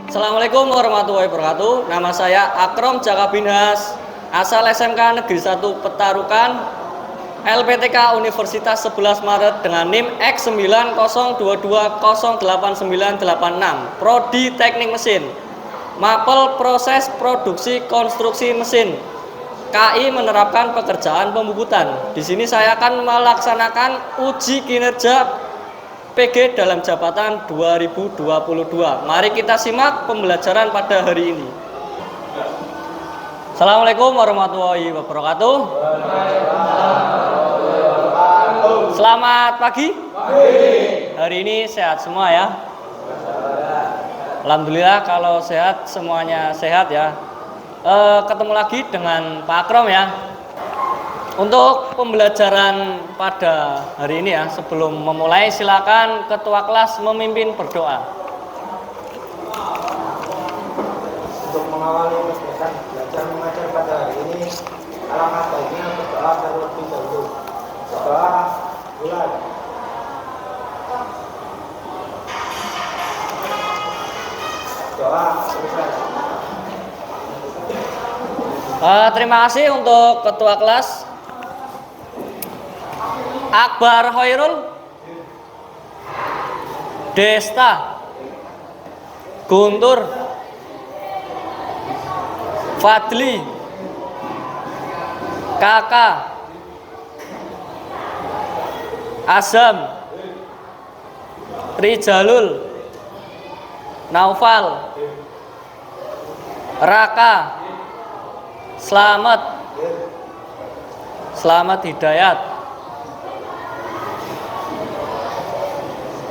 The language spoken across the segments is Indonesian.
Assalamualaikum warahmatullahi wabarakatuh. Nama saya Akrom Jaka Binhas, asal SMK Negeri 1 Petarukan, LPTK Universitas 11 Maret dengan NIM X902208986, Prodi Teknik Mesin, Mapel Proses Produksi Konstruksi Mesin. KI menerapkan pekerjaan pembubutan. Di sini saya akan melaksanakan uji kinerja PG dalam jabatan 2022. Mari kita simak pembelajaran pada hari ini. Assalamualaikum warahmatullahi wabarakatuh. Selamat pagi. Hari ini sehat semua ya. Alhamdulillah kalau sehat, semuanya sehat ya. Ketemu lagi dengan Pak Akrom ya. Untuk pembelajaran pada hari ini ya, sebelum memulai silakan ketua kelas memimpin berdoa. Untuk mengawali kegiatan belajar mengajar pada hari ini, alangkah baiknya berdoa terlebih dahulu. Berdoa mulai. Doa selesai. Terima kasih untuk ketua kelas Akbar Hoirul, Desta, Guntur, Fadli, Kakak, Azam, Rijalul, Naufal, Raka, Selamat Hidayat,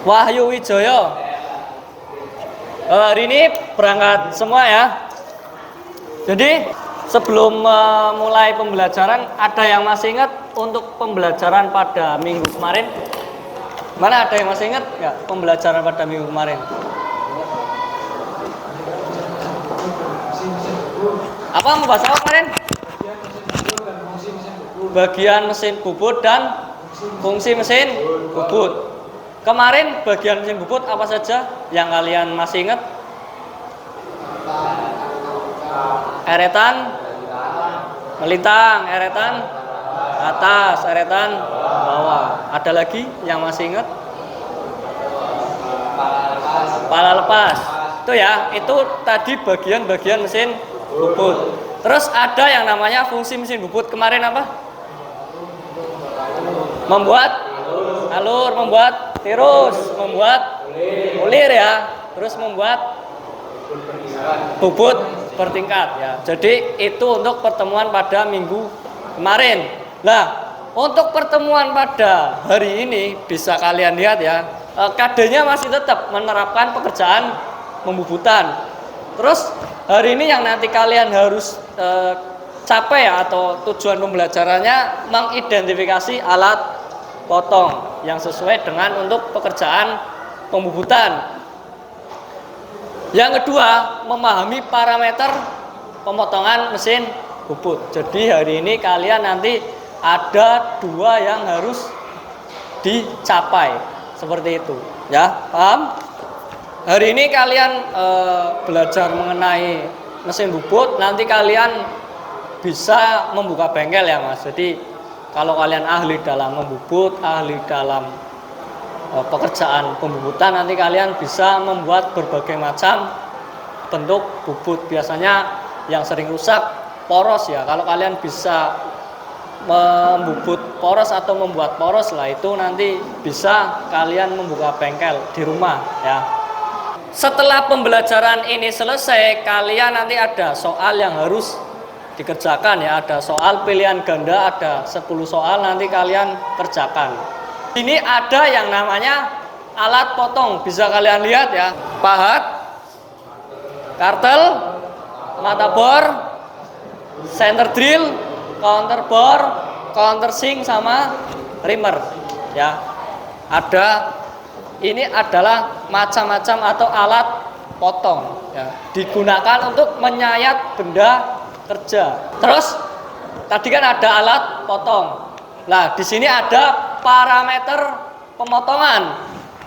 Wahyu Wijoyo. Hari ini berangkat semua ya. Jadi sebelum mulai pembelajaran, ada yang masih ingat untuk pembelajaran pada minggu kemarin? Mana ada yang masih ingat nggak pembelajaran pada minggu kemarin? Apa membahas apa kemarin? Bagian mesin bubut dan fungsi mesin bubut. Kemarin bagian mesin bubut apa saja yang kalian masih ingat? Eretan melintang, eretan atas, eretan bawah. Ada lagi yang masih ingat? Pala lepas. Itu ya, itu tadi bagian-bagian mesin bubut. Terus ada yang namanya fungsi mesin bubut. Kemarin apa? Membuat alur, membuat tirus, membuat ulir ya. Terus membuat bubut bertingkat ya. Jadi itu untuk pertemuan pada minggu kemarin. Nah, untuk pertemuan pada hari ini bisa kalian lihat ya, KD-nya masih tetap menerapkan pekerjaan pembubutan. Terus hari ini yang nanti kalian harus capai ya, atau tujuan pembelajarannya mengidentifikasi alat potong yang sesuai dengan untuk pekerjaan pembubutan. Yang kedua, memahami parameter pemotongan mesin bubut. Jadi hari ini kalian nanti ada dua yang harus dicapai seperti itu ya, paham? Hari ini kalian belajar mengenai mesin bubut, nanti kalian bisa membuka bengkel ya mas. Jadi kalau kalian ahli dalam membubut, ahli dalam pekerjaan pembubutan, nanti kalian bisa membuat berbagai macam bentuk bubut. Biasanya yang sering rusak poros ya. Kalau kalian bisa membubut poros atau membuat poros lah, itu nanti bisa kalian membuka bengkel di rumah ya. Setelah pembelajaran ini selesai, kalian nanti ada soal yang harus dikerjakan ya. Ada soal pilihan ganda, ada 10 soal nanti kalian kerjakan. Ini ada yang namanya alat potong, bisa kalian lihat ya. Pahat, kartel, mata bor, center drill, counter bor, counter sink sama trimmer ya. Ini adalah macam-macam atau alat potong ya, digunakan untuk menyayat benda kerja. Terus tadi kan ada alat potong. Nah, di sini ada parameter pemotongan.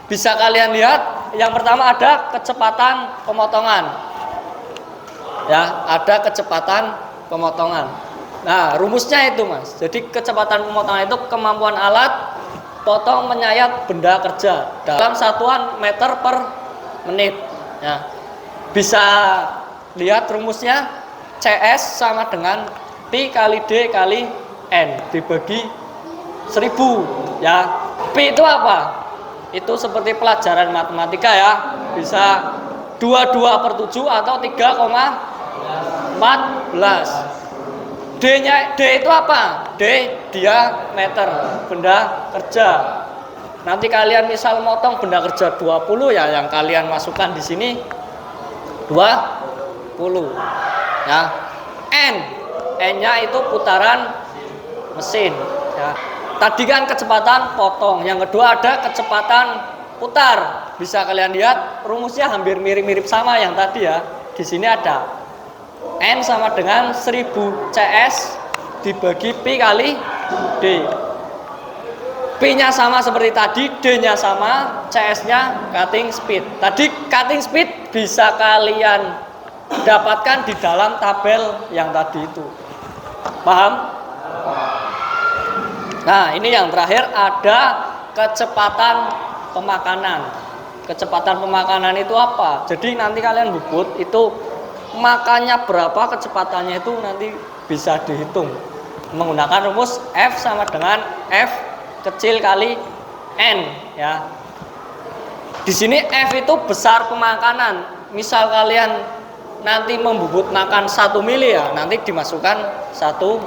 Bisa kalian lihat yang pertama ada kecepatan pemotongan. Ya, ada kecepatan pemotongan. Nah, rumusnya itu, Mas. Jadi kecepatan pemotongan itu kemampuan alat potong menyayat benda kerja dalam satuan meter per menit. Ya. Bisa lihat rumusnya, CS sama dengan Pi kali D kali N dibagi 1000. Ya. Pi itu apa? Itu seperti pelajaran matematika ya. Bisa 22/7 atau 3,14. D itu apa? D diameter benda kerja. Nanti kalian misal motong benda kerja 20 ya, yang kalian masukkan di sini 20. Ya. N-nya itu putaran mesin. Ya. Tadi kan kecepatan potong. Yang kedua ada kecepatan putar. Bisa kalian lihat rumusnya hampir mirip-mirip sama yang tadi ya. Di sini ada N sama dengan 1000 CS dibagi Pi kali D. P-nya sama seperti tadi, D-nya sama, CS-nya cutting speed. Tadi cutting speed bisa kalian dapatkan di dalam tabel yang tadi itu. Paham? Nah, ini yang terakhir ada kecepatan pemakanan. Kecepatan pemakanan itu apa? Jadi nanti kalian bubut itu makannya berapa, kecepatannya itu nanti bisa dihitung menggunakan rumus F sama dengan F kecil kali N ya. Di sini F itu besar pemakanan. Misal kalian nanti membubut makan 1 mili ya, nanti dimasukkan 1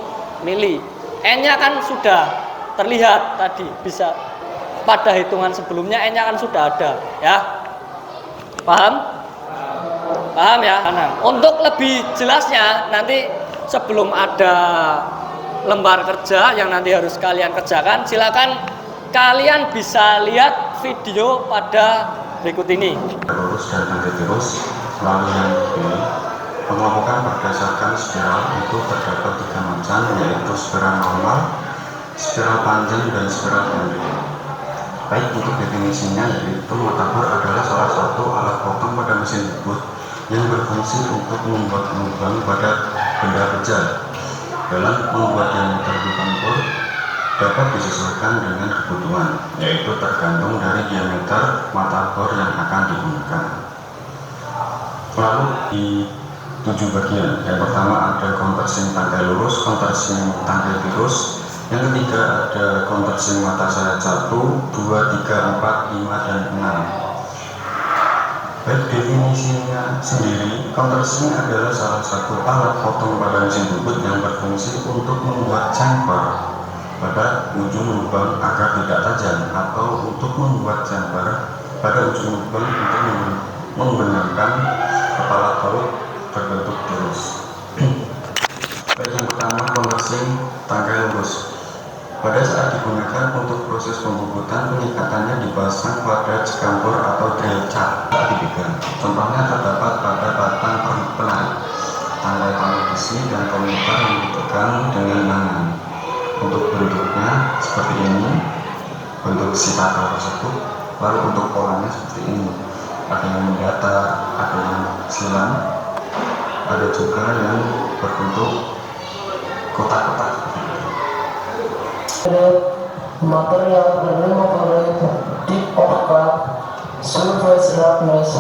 mili. N-nya kan sudah terlihat tadi, bisa pada hitungan sebelumnya N-nya kan sudah ada ya. Paham? Paham ya? Nah, untuk lebih jelasnya nanti sebelum ada lembar kerja yang nanti harus kalian kerjakan, silakan kalian bisa lihat video pada berikut ini. Lurus dan antivirus. Lalu yang B, pengelompokan berdasarkan spiral itu terdapat 3 macam, yaitu spiral normal, spiral panjang, dan spiral pendek. Baik, untuk definisinya yaitu matafor adalah salah satu alat potong pada mesin bubut yang berfungsi untuk membuat lubang pada benda kerja. Dalam membuat diameter lubang bor dapat disesuaikan dengan kebutuhan, yaitu tergantung dari diameter mata bor yang akan digunakan. Lalu di 7 bagian. Yang pertama ada konversing tangkai lurus, konversing tangkai tirus. Yang ketiga ada konversing mata sayat 1, 2, 3, 4, 5, dan 6. Baik, definisinya sendiri, konversing adalah salah satu alat potong pada mesin bubut yang berfungsi untuk membuat chamfer pada ujung lubang agar tidak tajam, atau untuk membuat chamfer pada ujung lubang untuk membenamkan kepala baut berbentuk lurus. Baik, yang pertama konversing tangkai lurus. Pada saat digunakan untuk proses pembubutan, pengikatannya dipasang pada jekampor atau drill cat dipegang. Contohnya terdapat pada batang penarik, tangkai palu besi, dan komuter yang dipegang dengan tangan. Untuk bentuknya seperti ini, bentuk si takal tersebut. Lalu untuk polanya seperti ini, ada yang mendatar, ada yang silang, ada juga yang berbentuk kotak-kotak. Material removable deep of cut surface roughness.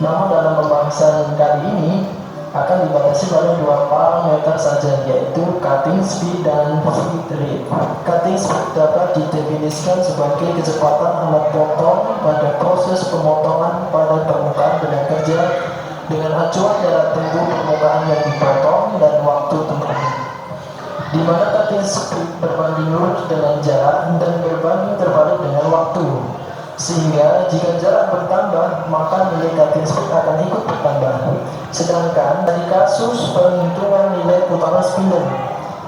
Namun dalam pembahasan kali ini akan dibatasi pada 2 parameter saja, yaitu cutting speed dan feed rate. Cutting speed dapat didefinisikan sebagai kecepatan alat potong pada proses pemotongan pada permukaan benda kerja dengan acuan jarak tempuh permukaan yang dipotong dan waktu tempuhnya, di mana cutting speed berbanding lurus dengan jarak dan berbanding terbalik dengan waktu. Sehingga jika jarak bertambah, maka nilai cutting speed akan ikut bertambah. Sedangkan dari kasus penghitungan nilai putaran spindle,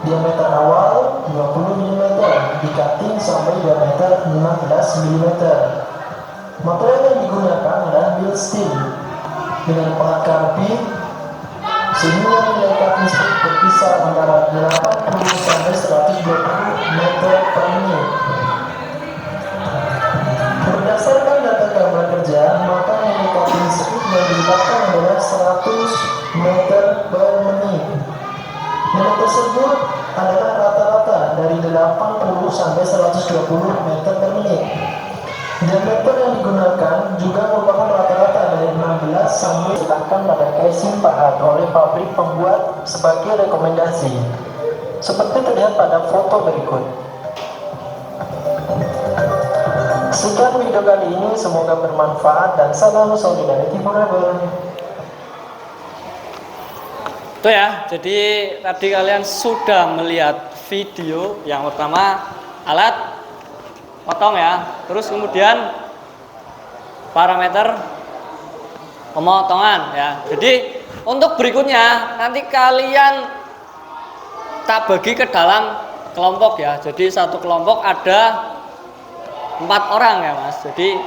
diameter awal 20 mm, di cutting sampai diameter 15 mm. Material yang digunakan adalah mild steel dengan pahat karbit, sehingga nilai cutting speed berkisar antara 80 sampai 120 meter per menit. Berdasarkan data gambar kerja, maka sampai 120 meter per menit. Diameter yang digunakan juga merupakan rata-rata dari 16 sampai diletakkan pada casing pahat oleh pabrik pembuat sebagai rekomendasi. Seperti terlihat pada foto berikut. Sekian video kali ini, semoga bermanfaat dan salam solidarity forever. Itu ya, jadi tadi kalian sudah melihat video yang pertama alat potong ya, terus kemudian parameter pemotongan ya. Jadi untuk berikutnya nanti kalian tak bagi ke dalam kelompok ya. Jadi satu kelompok ada 4 orang ya mas. Jadi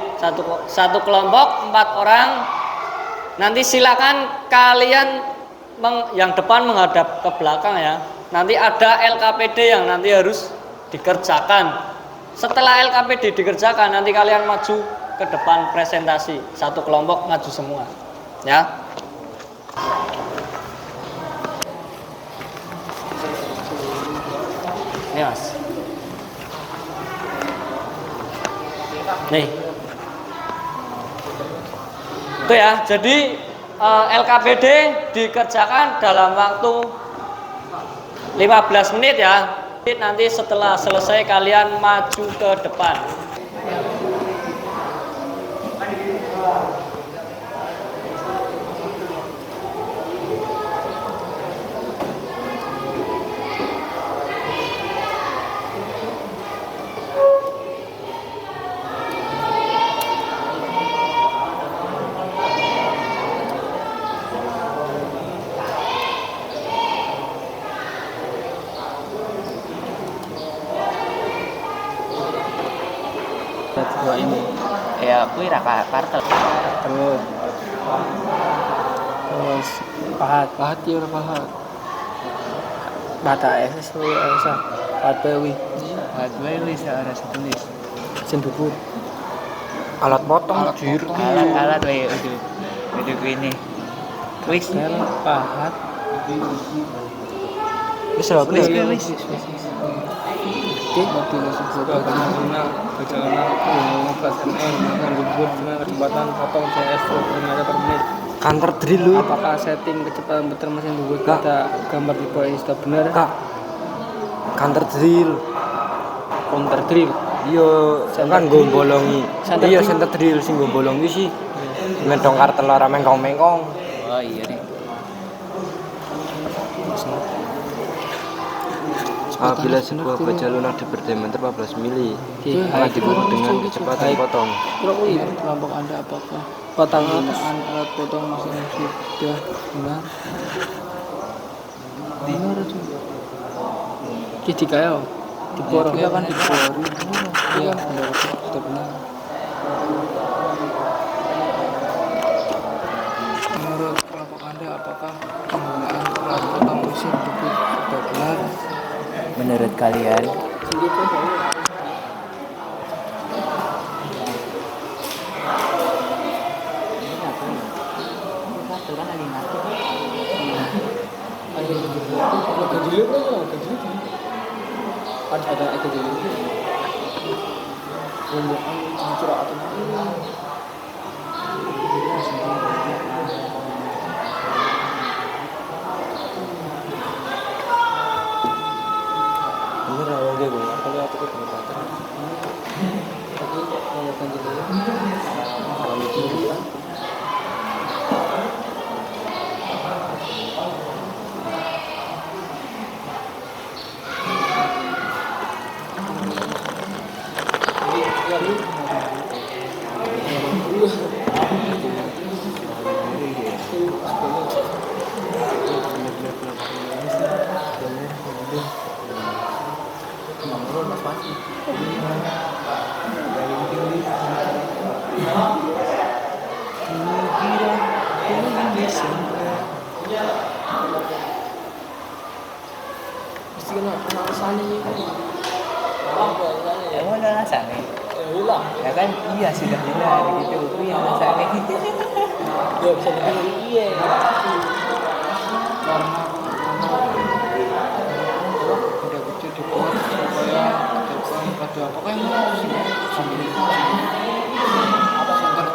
satu kelompok 4 orang. Nanti silakan kalian yang depan menghadap ke belakang ya. Nanti ada LKPD yang nanti harus dikerjakan. Setelah LKPD dikerjakan, nanti kalian maju ke depan presentasi. Satu kelompok maju semua ya. Ini mas. Nih. Itu ya. Jadi LKPD dikerjakan dalam waktu 15 menit ya. Nanti setelah selesai kalian maju ke depan. Dua ini ya aku raka kartel terus pahat ya pahat bata es esa pahat bewi searah setulis sendubur alat potong alat we udah ini wis pahat wis lah wis motivasi bagaimana kecepatan potong CS meter per menit. Counter drill lu. Apakah setting kecepatan putar mesin bubut pada gambar di bawah ini sudah benar? Kak. Counter drill. Counter drill. Iya, kan gue bolongi. Iya center drill sing gue bolongi sih. Ngedong kartel ora mengkong-mengkong. Oh iya nih. Apabila sebuah baja lunak di berdiameter 14 mili akan dibuat dengan kecepatan potong. Kelompok Anda apakah potongan alat potong mesin sudah benar? Benar itu. Jadi kayak diborong ya kan diborong. Iya, sudah benar. Menurut kelompok Anda apakah penggunaan alat potong mesin sudah benar? Menurut kalian? Emang udah rasanya? Hilang. Ya kan iya sudah hilang gitu. Itu yang rasanya gitu. Ya bisa dibilang iya. Udah kecil dibuat supaya ada pokoknya apa sih counter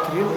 drill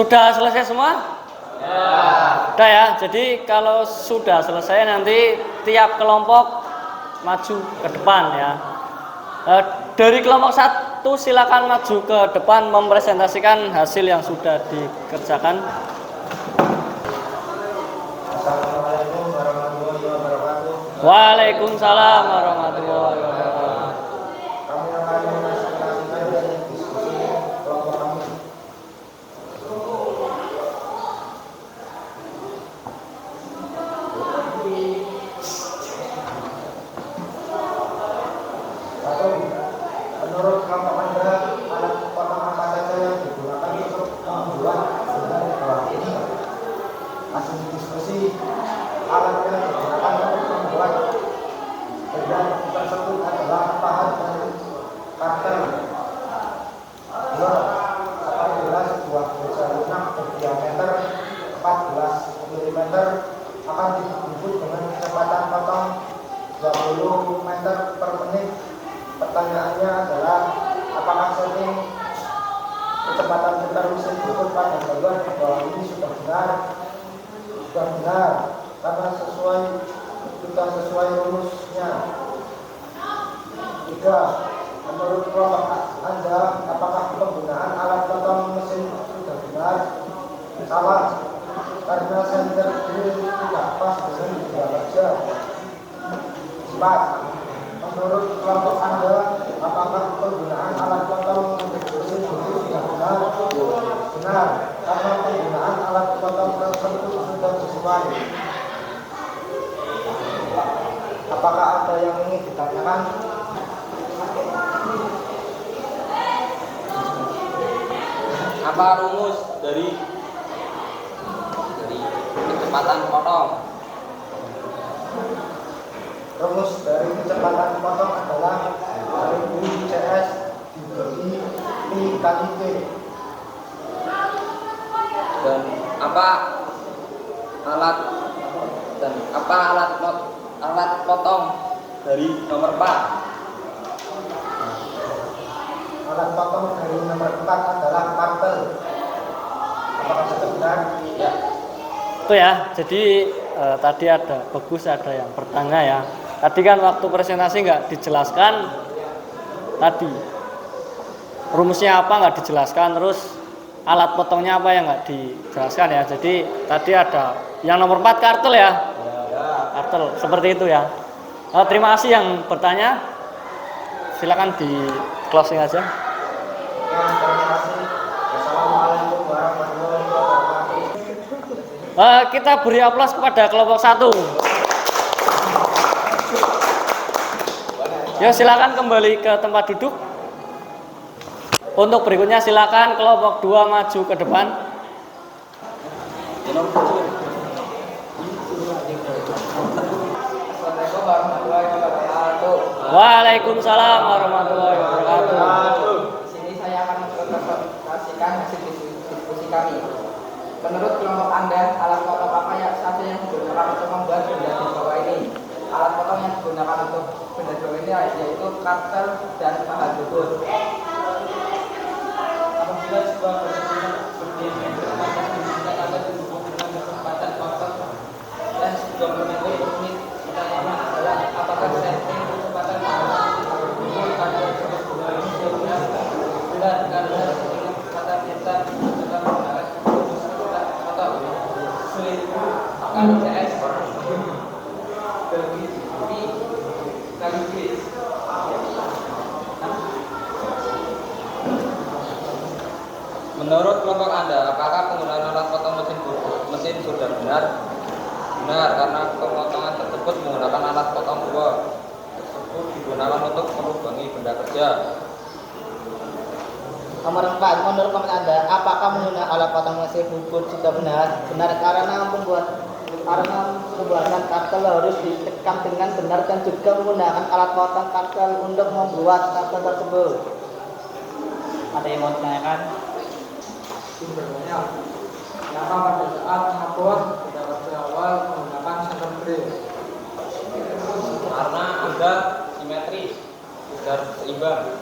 Sudah selesai semua? Ya. Udah ya. Jadi kalau sudah selesai nanti tiap kelompok maju ke depan ya. Dari kelompok 1 silakan maju ke depan mempresentasikan hasil yang sudah dikerjakan. Assalamualaikum warahmatullahi wabarakatuh. Waalaikumsalam warahmatullahi wabarakatuh. Kami akan menyaksikan dari kecepatan putar mesin bubut pada jalur di bawah ini sudah benar. Sudah benar, karena sudah sesuai rumusnya. 3. Menurut kelompok Anda, apakah penggunaan alat potong mesin sudah benar? Salah, karena senter drill tidak pas dengan dua kerja. 4. Menurut kelompok Anda, apakah penggunaan alat potong mesin sudah benar? Benar, karena penggunaan alat potong tersebut sudah sesuai. Apakah ada yang ingin ditanyakan? Apa rumus dari kecepatan potong? Rumus dari kecepatan potong adalah dari CS dibagi I kali T. Dan apa alat potong dari nomor 4? Alat potong dari nomor 4 adalah kartel. Apakah sudah benar? Ya. Itu ya, jadi tadi ada yang bertanya ya. Tadi kan waktu presentasi nggak dijelaskan, tadi rumusnya apa nggak dijelaskan, terus alat potongnya apa yang nggak dijelaskan ya. Jadi tadi ada yang nomor 4 kartel ya, kartel seperti itu ya. Terima kasih yang bertanya, silakan di closing aja. Ya, terima kasih. Wassalamualaikum warahmatullahi wabarakatuh. Kita beri aplaus kepada kelompok 1. Yuk silakan kembali ke tempat duduk. Untuk berikutnya silakan kelompok 2 maju ke depan. Assalamualaikum warahmatullahi wabarakatuh. Waalaikumsalam warahmatullahi wabarakatuh. Di sini saya akan mempresentasikan hasil diskusi kami. Menurut kelompok Anda, alat potong apa saja yang digunakan untuk membuat benda di bawah ini? Alat potong yang digunakan untuk benda di bawah ini yaitu kartel dan bahan bubut. Apabila sebuah benda berdiri atau dihubungkan dengan kecepatan potong dan sebuah benda unit, pertanyaannya adalah apakah setting kecepatan bubut pada sebuah benda benar karena setting kecepatan kita juga menggunakan kali CS bagi P kali G. Menurut kelompok Anda, apakah penggunaan alat potong mesin sudah benar? Benar, karena pemotongan tersebut menggunakan alat potong buah tersebut digunakan untuk melubangi benda kerja. Nomor 4, menurut kelompok Anda, apakah menggunakan alat potong mesin bubut sudah benar? Benar, karena pembuatan kartel harus ditekan dengan benar dan juga menggunakan alat potong kartel untuk membuat kartel tersebut. Ada yang mau ditanyakan? Sumbernya, kenapa pada saat mengabor pada kerja awal menggunakan center drill? Karena Anda simetris, sudah seimbang.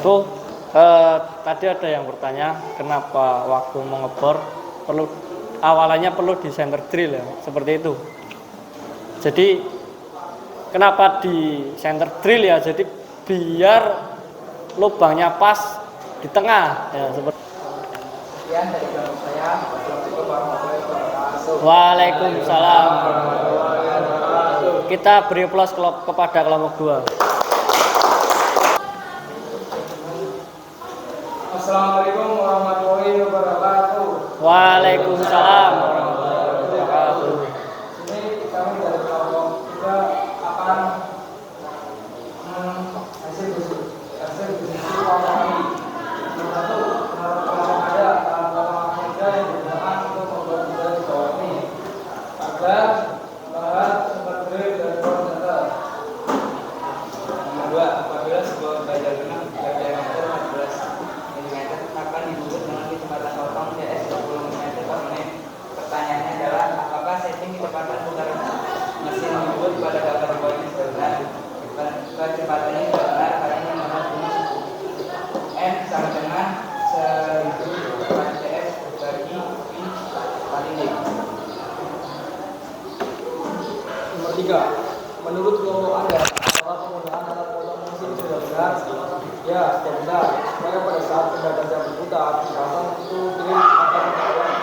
Tuh, tadi ada yang bertanya kenapa waktu mengebor awalnya perlu di center drill ya, seperti itu. Jadi kenapa di center drill ya? Jadi biar lubangnya pas di tengah ya, seperti. Sekian dari kelompok saya. Wassalamualaikum warahmatullahi wabarakatuh. Waalaikumsalam. Kita beri aplaus kepada kelompok 2. Assalamualaikum warahmatullahi wabarakatuh. Waalaikumsalam warahmatullahi wabarakatuh. Ini kami dari kelompok 3 akan hasil diskusi kelompok kami. Yang satu, menurut kelompok ada alat kerja yang digunakan untuk membuat benda di bawah ini agar bahan seperti dari proses. Nomor 2, apabila sebuah benda dengan diameter 14 mm akan dibuat dengan kecepatan potong CS 20 mm per menit. Pertanyaannya adalah apakah setting kecepatan putaran mesin dibuat pada gambar bawah ini benar? Kecepatan ini benar Menurut kelompok Anda, apakah penggunaan alat potong mesin sudah benar? Ya, sudah benar. Supaya pada saat benda ganda berputar, pasang itu kirim akan berjalan.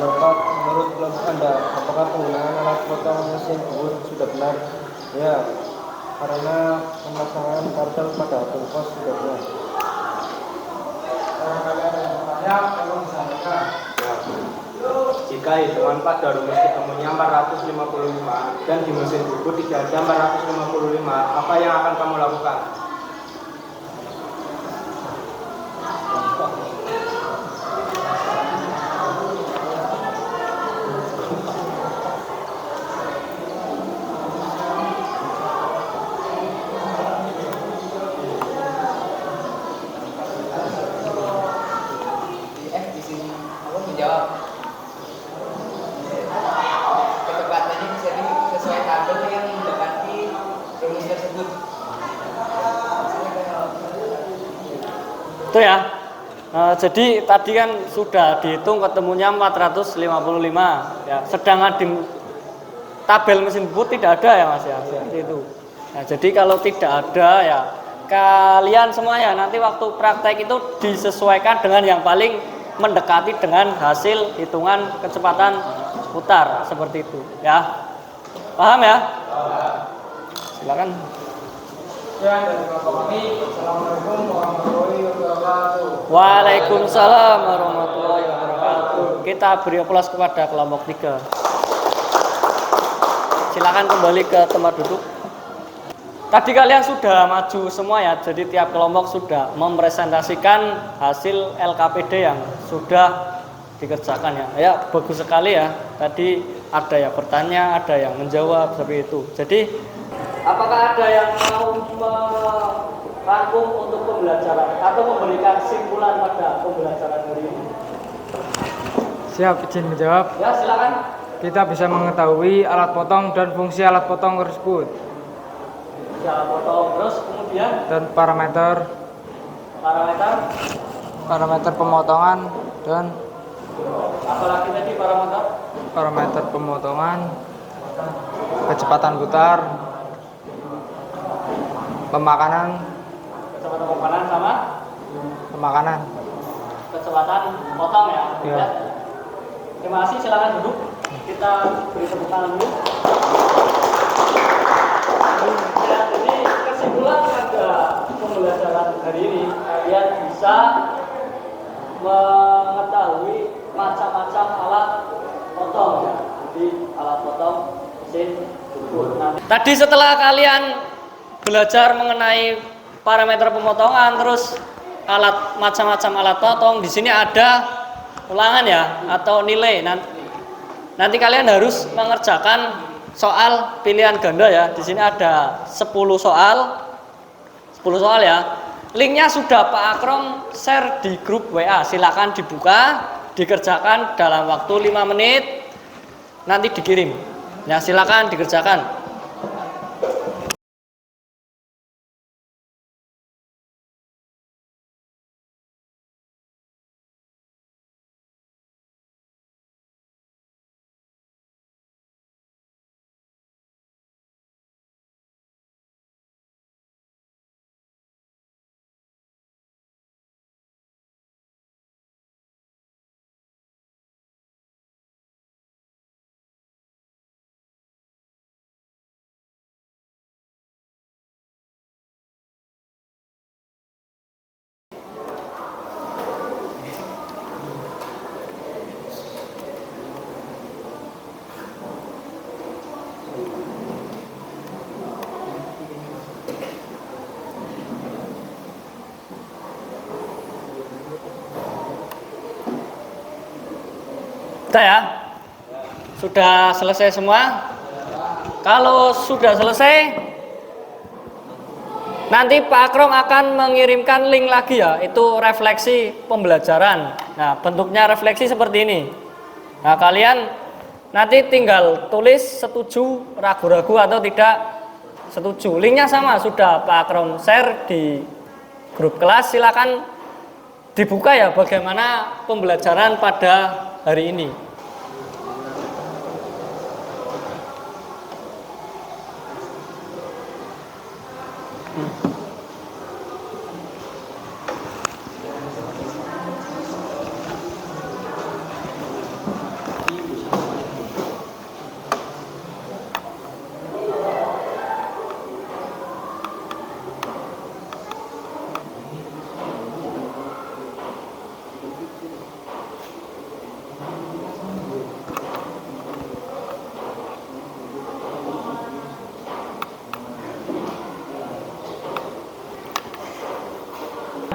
Menurut kelompok Anda, apakah penggunaan alat potong mesin bubur sudah benar? Ya, karena pemasangan kartel pada pos sudah benar. Jika hitungan pada rumus ketemunya 455 dan di mesin buku tidak ada 455, apa yang akan kamu lakukan? Di sini aku menjawab. Kecepatannya bisa disesuaikan dengan mendekati rumus tersebut. Itu ya. Jadi tadi kan sudah dihitung ketemunya 455 ya. Sedangkan di tabel mesin bubut tidak ada ya Mas ya. Seperti itu. Nah, jadi kalau tidak ada ya kalian semua ya nanti waktu praktek itu disesuaikan dengan yang paling mendekati dengan hasil hitungan kecepatan putar seperti itu ya. Paham ya? Silakan. Ya, dari kelompok kami, Assalamualaikum warahmatullahi wabarakatuh. Waalaikumsalam warahmatullahi wabarakatuh. Kita beri aplaus kepada kelompok 3. Silakan kembali ke tempat duduk. Tadi kalian sudah maju semua ya, jadi tiap kelompok sudah mempresentasikan hasil LKPD yang sudah dikerjakan ya. Ya, bagus sekali ya. Tadi ada yang bertanya, ada yang menjawab seperti itu. Jadi, apakah ada yang mau merangkum untuk pembelajaran atau memberikan kesimpulan pada pembelajaran hari ini? Siap, izin menjawab. Ya, silakan. Kita bisa mengetahui alat potong dan fungsi alat potong tersebut Ya, potong terus kemudian dan parameter pemotongan dan apalagi tadi parameter pemotongan, kecepatan putar, pemakanan, kecepatan pemakanan sama pemakanan. kecepatan potong ya. Ya. Ya. Terima kasih, silakan duduk. Kita beri tepuk tangan dulu. Ya, jadi kesimpulan pada pembelajaran hari ini kalian bisa mengetahui macam-macam alat potong ya. Jadi alat potong mesin bubur. Nah, tadi setelah kalian belajar mengenai parameter pemotongan terus alat macam-macam alat potong, di sini ada ulangan ya atau nilai. Nanti kalian harus mengerjakan soal pilihan ganda ya. Di sini ada 10 soal ya. Linknya sudah Pak Akrom share di grup WA. Silakan dibuka, dikerjakan dalam waktu 5 menit. Nanti dikirim. Ya, silakan dikerjakan. Sudah ya? Sudah selesai semua? Kalau sudah selesai, nanti Pak Akrom akan mengirimkan link lagi ya, itu refleksi pembelajaran. Nah, bentuknya refleksi seperti ini. Nah, kalian nanti tinggal tulis setuju, ragu-ragu atau tidak setuju. Linknya sama, sudah Pak Akrom share di grup kelas. Silakan dibuka ya bagaimana pembelajaran pada hari ini.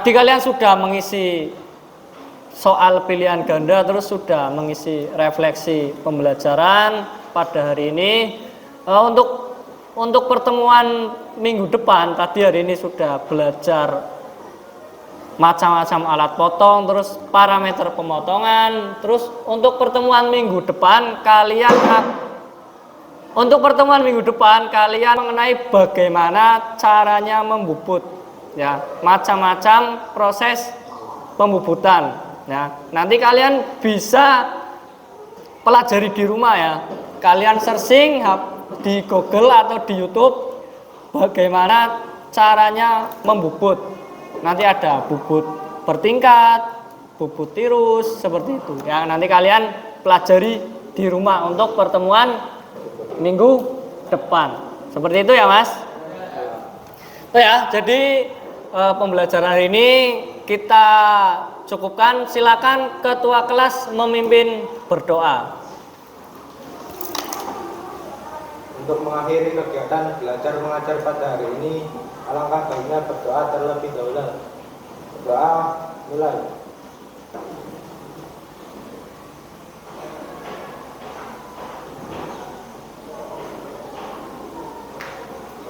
Tadi kalian sudah mengisi soal pilihan ganda, terus sudah mengisi refleksi pembelajaran pada hari ini. Untuk pertemuan minggu depan, tadi hari ini sudah belajar macam-macam alat potong, terus parameter pemotongan. Terus untuk pertemuan minggu depan kalian mengenai bagaimana caranya membubut, ya, macam-macam proses pembubutan, ya. Nanti kalian bisa pelajari di rumah, ya. Kalian searching di Google atau di YouTube bagaimana caranya membubut. Nanti ada bubut bertingkat, bubut tirus, seperti itu, ya. Nanti kalian pelajari di rumah untuk pertemuan minggu depan. Seperti itu ya, Mas. Oh ya, jadi pembelajaran hari ini kita cukupkan. Silakan ketua kelas memimpin berdoa. Untuk mengakhiri kegiatan belajar mengajar pada hari ini, alangkah baiknya berdoa terlebih dahulu. Berdoa mulai.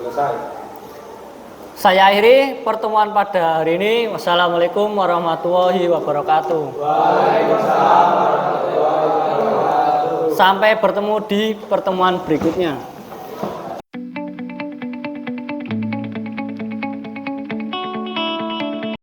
Selesai. Saya akhiri pertemuan pada hari ini. Wassalamualaikum warahmatullahi wabarakatuh. Waalaikumsalam warahmatullahi wabarakatuh. Sampai bertemu di pertemuan berikutnya.